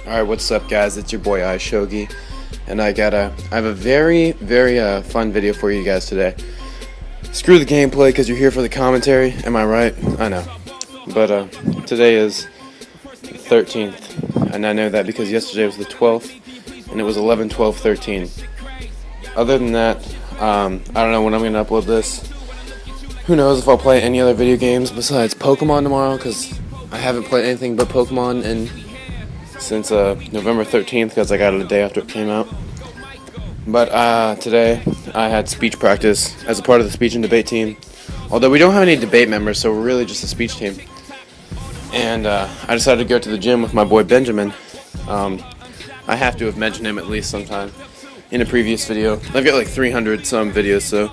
Alright, what's up guys? It's your boy iShogi, and I have a very fun video for you guys today. Screw the gameplay because you're here for the commentary, am I right? I know. But today is the 13th, and I know that because yesterday was the 12th, and it was 11/12/13. Other than that, I don't know when I'm going to upload this. Who knows if I'll play any other video games besides Pokemon tomorrow, because I haven't played anything but Pokemon since November 13th, because I got it a day after it came out. But today I had speech practice as a part of the speech and debate team. Although we don't have any debate members, so we're really just a speech team. And I decided to go to the gym with my boy Benjamin. I have to have mentioned him at least sometime in a previous video. I've got like 300 some videos, so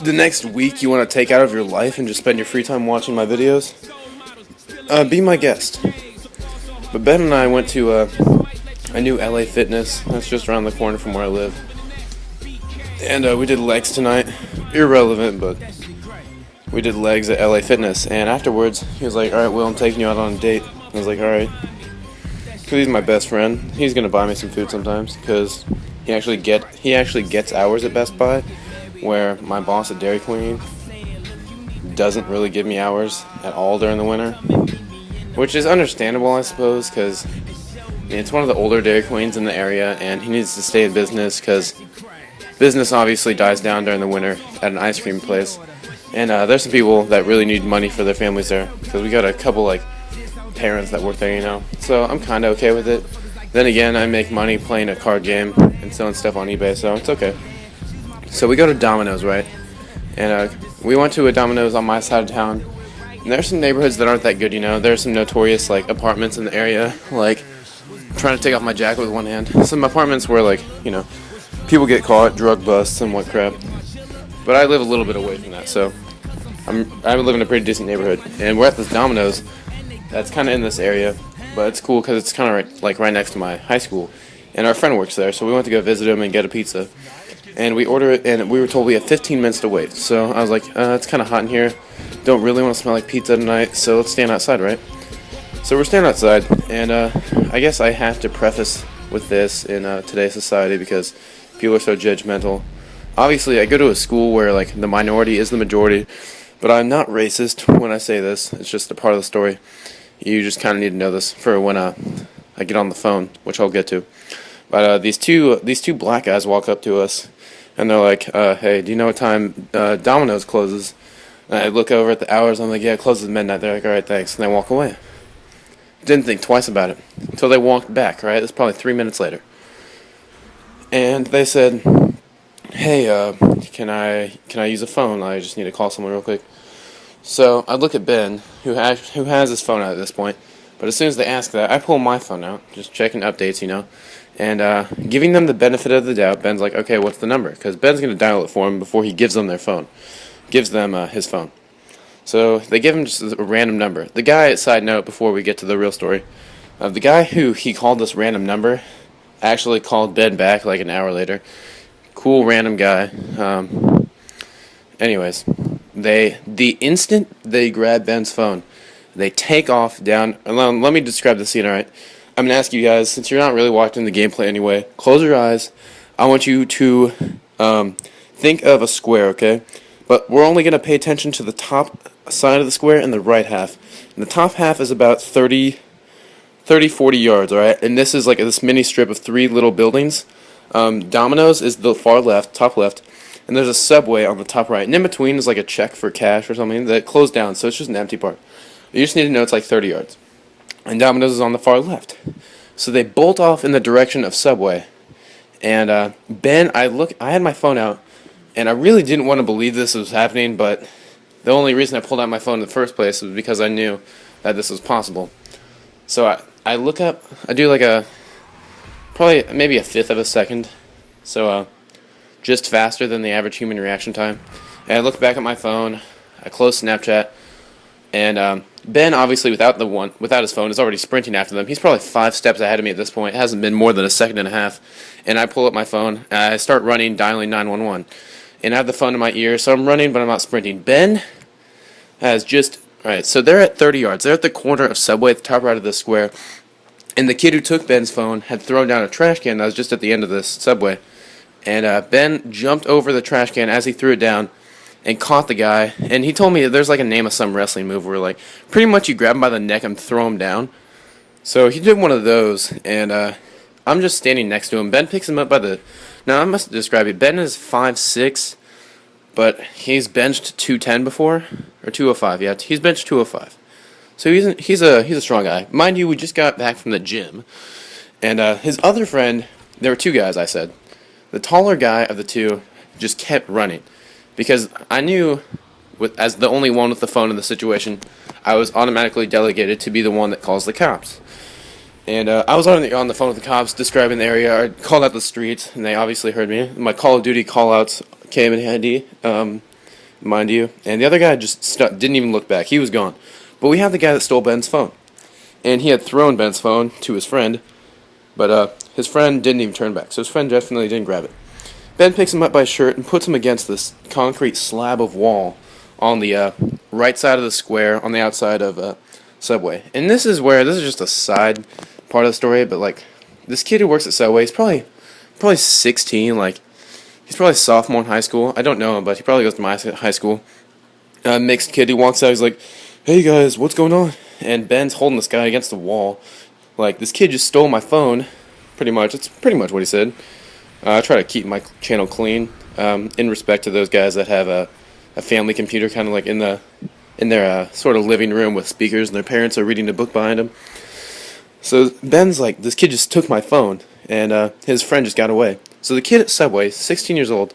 the next week you want to take out of your life and just spend your free time watching my videos, be my guest. But Ben and I went to a new LA Fitness that's just around the corner from where I live, and we did legs tonight. Irrelevant, but we did legs at LA Fitness. And afterwards he was like, "Alright, Will, I'm taking you out on a date." I was like, "Alright," because he's my best friend. He's gonna buy me some food sometimes, because he actually gets hours at Best Buy, where my boss at Dairy Queen doesn't really give me hours at all during the winter, which is understandable, I suppose, because it's one of the older Dairy Queens in the area, and he needs to stay in business, because business obviously dies down during the winter at an ice cream place. And there's some people that really need money for their families there, because we got a couple like parents that work there, you know. So I'm kind of okay with it. Then again, I make money playing a card game and selling stuff on eBay, so it's okay. So we go to Domino's, right? And we went to a Domino's on my side of town. And there's some neighborhoods that aren't that good, you know. There's some notorious like apartments in the area, like trying to take off my jacket with one hand. Some apartments where, like, you know, people get caught, drug busts and what crap. But I live a little bit away from that, so I live in a pretty decent neighborhood. And we're at this Domino's that's kind of in this area, but it's cool because it's kind of right next to my high school. And our friend works there, so we went to go visit him and get a pizza. And we order it, and we were told we had 15 minutes to wait. So I was like, it's kind of hot in here. Don't really want to smell like pizza tonight, so let's stand outside, right? So we're standing outside, and I guess I have to preface with this in today's society because people are so judgmental. Obviously, I go to a school where like the minority is the majority, but I'm not racist when I say this. It's just a part of the story. You just kind of need to know this for when I get on the phone, which I'll get to. But these two black guys walk up to us, and they're like, "Hey, do you know what time Domino's closes?" And I look over at the hours. I'm like, "Yeah, it closes at midnight." They're like, "All right, thanks," and they walk away. Didn't think twice about it until they walked back. Right, it's probably 3 minutes later, and they said, "Hey, can I use a phone? I just need to call someone real quick." So I look at Ben, who has his phone out at this point. But as soon as they ask that, I pull my phone out, just checking updates, you know, and giving them the benefit of the doubt. Ben's like, "Okay, what's the number?" Because Ben's gonna dial it for him before he gives them his phone. So they give him just a random number. The guy, side note, before we get to the real story, the guy who he called this random number actually called Ben back like an hour later. Cool random guy. Anyways, the instant they grab Ben's phone, they take off down. Let me describe the scene, alright? I'm going to ask you guys, since you're not really watching the gameplay anyway, close your eyes. I want you to think of a square, okay? But we're only going to pay attention to the top side of the square and the right half. And the top half is about 40 yards, alright? And this is like this mini strip of 3 little buildings. Domino's is the far left, top left. And there's a Subway on the top right. And in between is like a check for cash or something that closed down, so it's just an empty part. You just need to know it's like 30 yards. And Domino's is on the far left. So they bolt off in the direction of Subway. And Ben, I had my phone out, and I really didn't want to believe this was happening, but the only reason I pulled out my phone in the first place was because I knew that this was possible. So I look up, I do like probably maybe a fifth of a second. So just faster than the average human reaction time. And I look back at my phone, I close Snapchat, and Ben, obviously without his phone, is already sprinting after them. He's probably 5 steps ahead of me at this point. It hasn't been more than a second and a half. And I pull up my phone, and I start running, dialing 911. And I have the phone in my ear, so I'm running, but I'm not sprinting. Ben has just... Alright, so they're at 30 yards. They're at the corner of Subway at the top right of the square. And the kid who took Ben's phone had thrown down a trash can that was just at the end of this subway. And Ben jumped over the trash can as he threw it down and caught the guy. And he told me that there's like a name of some wrestling move where like pretty much you grab him by the neck and throw him down. So he did one of those, and I'm just standing next to him. Ben picks him up by the... Now, I must describe it. Ben is 5'6", but he's benched 210 before, or 205. Yeah, he's benched 205. So he's a strong guy. Mind you, we just got back from the gym, and his other friend, there were two guys, I said. The taller guy of the two just kept running, because I knew, as the only one with the phone in the situation, I was automatically delegated to be the one that calls the cops. And I was on the phone with the cops describing the area. I called out the streets, and they obviously heard me. My Call of Duty call-outs came in handy, mind you. And the other guy just didn't even look back. He was gone. But we have the guy that stole Ben's phone. And he had thrown Ben's phone to his friend, but his friend didn't even turn back. So his friend definitely didn't grab it. Ben picks him up by his shirt and puts him against this concrete slab of wall on the right side of the square on the outside of Subway. And this is just a side part of the story, but like this kid who works at Subway, he's probably 16, like he's probably a sophomore in high school. I don't know him, but he probably goes to my high school. Mixed kid, he walks out, he's like, "Hey guys, what's going on?" And Ben's holding this guy against the wall. Like, this kid just stole my phone, pretty much. It's pretty much what he said. I try to keep my channel clean, in respect to those guys that have a family computer kind of like in their sort of living room with speakers, and their parents are reading a book behind them. So Ben's like, this kid just took my phone, and his friend just got away. So the kid at Subway, 16 years old,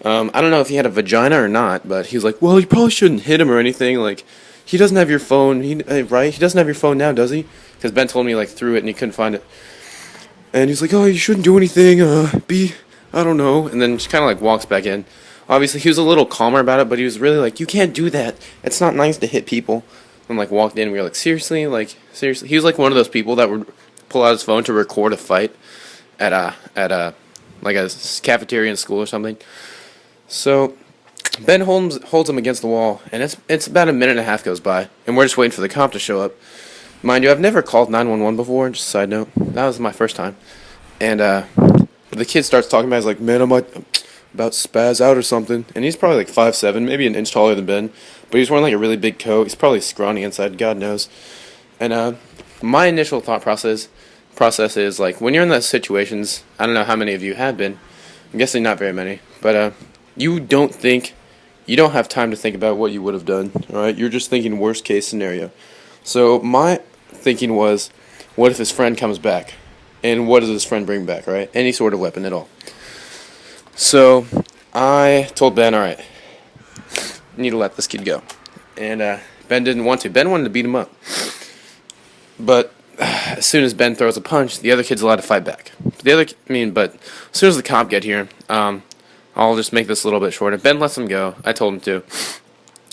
I don't know if he had a vagina or not, but he was like, "Well, you probably shouldn't hit him or anything. Like, he doesn't have your phone, right? He doesn't have your phone now, does he?" Because Ben told me, like, threw it and he couldn't find it. And he's like, "Oh, you shouldn't do anything, I don't know." And then just kind of, like, walks back in. Obviously, he was a little calmer about it, but he was really like, "You can't do that. It's not nice to hit people." And, like, walked in, and we were like, seriously? Like, seriously? He was, like, one of those people that would pull out his phone to record a fight at a cafeteria in school or something. So Ben holds him against the wall, and it's about a minute and a half goes by, and we're just waiting for the cop to show up. Mind you, I've never called 911 before, just a side note. That was my first time. And the kid starts talking about it. He's like, "Man, I might about spaz out or something." And he's probably like 5'7", maybe an inch taller than Ben, but he's wearing like a really big coat. He's probably scrawny inside, God knows. And my initial thought process is, like, when you're in those situations, I don't know how many of you have been. I'm guessing not very many, but you don't have time to think about what you would have done, alright? You're just thinking worst case scenario. So my thinking was, what if his friend comes back? And what does his friend bring back, right? Any sort of weapon at all. So I told Ben, alright, you need to let this kid go. And Ben didn't want to. Ben wanted to beat him up. But as soon as Ben throws a punch, the other kid's allowed to fight back. But as soon as the cop get here, I'll just make this a little bit shorter. Ben lets him go. I told him to.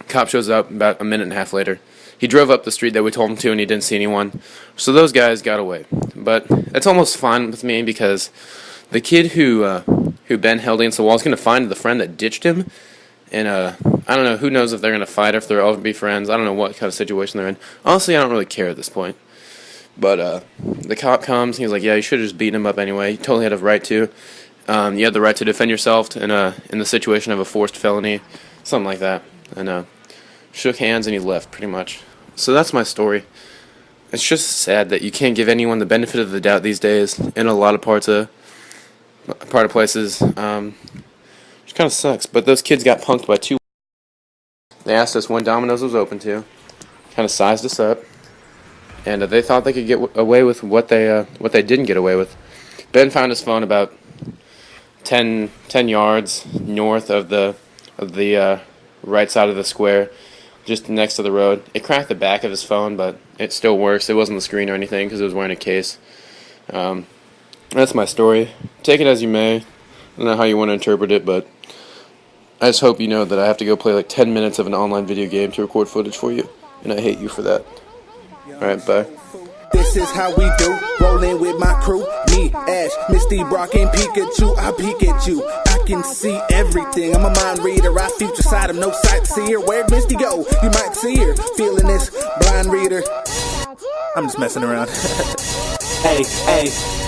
Cop shows up about a minute and a half later. He drove up the street that we told him to, and he didn't see anyone. So those guys got away. But it's almost fine with me, because the kid who Ben held against the wall is going to find the friend that ditched him. And I don't know, who knows if they're going to fight, or if they're all going to be friends. I don't know what kind of situation they're in. Honestly, I don't really care at this point. But the cop comes, and he's like, "Yeah, you should have just beaten him up anyway. You totally had a right to. You had the right to defend yourself in the situation of a forced felony," something like that. And shook hands, and he left, pretty much. So that's my story. It's just sad that you can't give anyone the benefit of the doubt these days in a lot of parts of places. Which kind of sucks. But those kids got punked by two. They asked us when Domino's was open to. Kind of sized us up. And they thought they could get away with what they didn't get away with. Ben found his phone about 10 yards north of the right side of the square, just next to the road. It cracked the back of his phone, but it still works. It wasn't the screen or anything, because it was wearing a case. That's my story. Take it as you may. I don't know how you want to interpret it, but I just hope you know that I have to go play like 10 minutes of an online video game to record footage for you, and I hate you for that. Alright, bye. This is how we do, rolling with my crew. Me, Ash, Misty, Brock, and Pikachu. I peek at you, I can see everything. I'm a mind reader, I future side, I'm no sightseer. Where'd Misty go? You might see her, feeling this blind reader. I'm just messing around. Hey, hey.